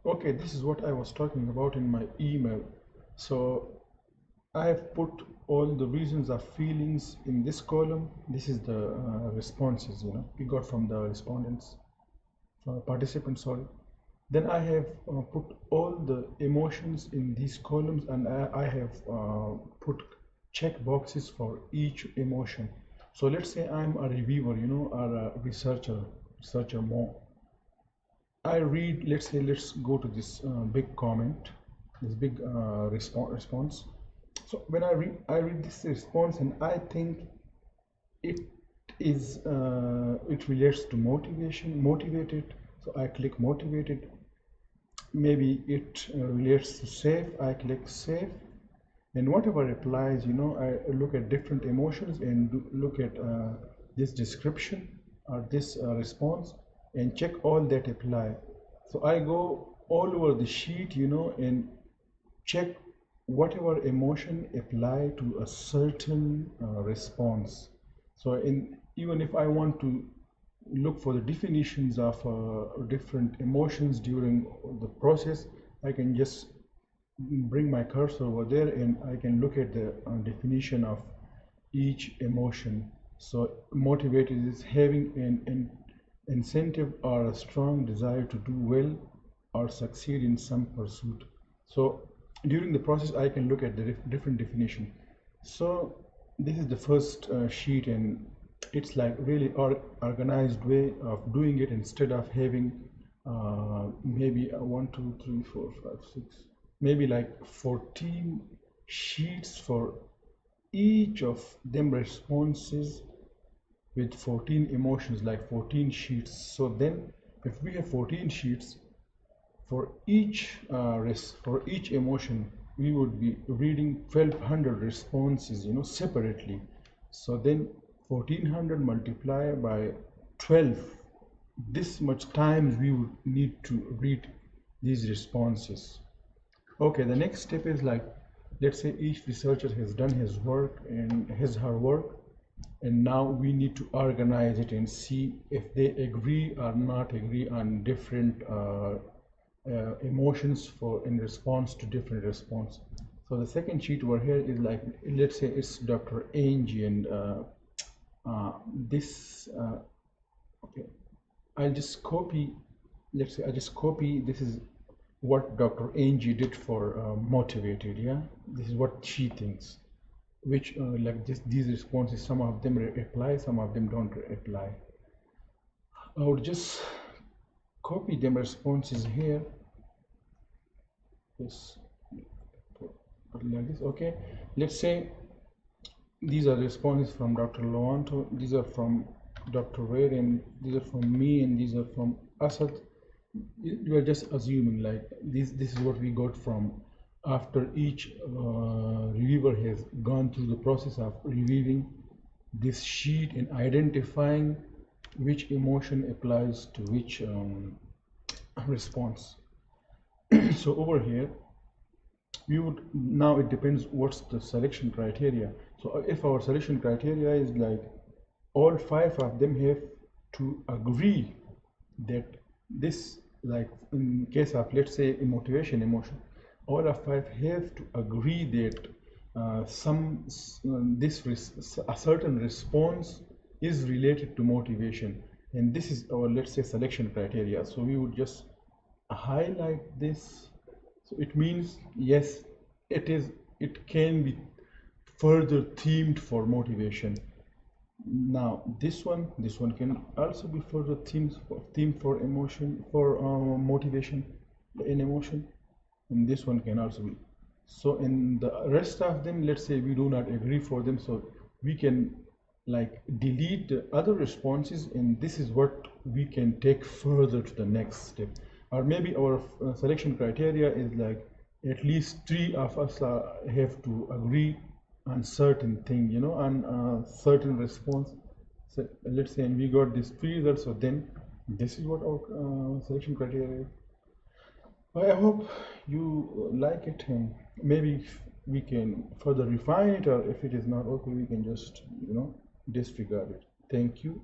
Okay, this is what I was talking about in my email. So I have put all the reasons of feelings in this column. This is the responses, we got from the respondents, participants, sorry. Then I have put all the emotions in these columns, and I have put check boxes for each emotion. So let's say I'm a reviewer, or a researcher more. I read, let's say, let's go to this big comment, this big response. So when I read this response, and I think it it relates to motivated. So I click motivated. Maybe it relates to safe. I click safe, and whatever applies, I look at different emotions and look at this description or this response and check all that apply. So I go all over the sheet, and check whatever emotion apply to a certain response. So even if I want to look for the definitions of different emotions during the process, I can just bring my cursor over there and I can look at the definition of each emotion. So motivated is having an incentive or a strong desire to do well or succeed in some pursuit. So during the process I can look at the different definition. So this is the first sheet, and it's like really organized way of doing it, instead of having maybe 1 2 3 4 5 6, maybe like 14 sheets for each of them responses with 14 emotions, like 14 sheets. So then if we have 14 sheets for each emotion, we would be reading 1200 responses, separately. So then 1400 multiplied by 12, this much times we would need to read these responses. Okay, the next step is like, let's say each researcher has done his work and her work, and now we need to organize it and see if they agree or not agree on different emotions in response to different response. So the second sheet over here is like, let's say it's Dr. Angie, and this okay, I'll just copy, let's say I just copy, this is what Dr. Angie did for motivated. Yeah, this is what she thinks, which like these responses, some of them apply, some of them don't apply. I would just copy them responses here, this like this. Okay, let's say these are responses from Dr. Loanto, these are from Dr. Wade, and these are from me, and these are from Asad. You are just assuming like this is what we got from after each reviewer has gone through the process of reviewing this sheet and identifying which emotion applies to which response. So over here we would, now it depends what's the selection criteria. So if our selection criteria is like all 5 of them have to agree that this, like in case of let's say a motivation emotion, all of 5 have to agree that a certain response is related to motivation, and this is our, let's say, selection criteria. So we would just highlight this. So it means yes, it can be further themed for motivation. Now this one can also be further themed for emotion, for motivation in emotion, and this one can also be. So in the rest of them, let's say we do not agree for them, so we can like delete the other responses, and this is what we can take further to the next step. Or maybe our selection criteria is like at least 3 of us have to agree on certain thing, on certain response. So let's say, and we got these 3 results, so then this is what our selection criteria is. I hope you like it, and maybe we can further refine it, or if it is not okay, we can just disregard it. Thank you.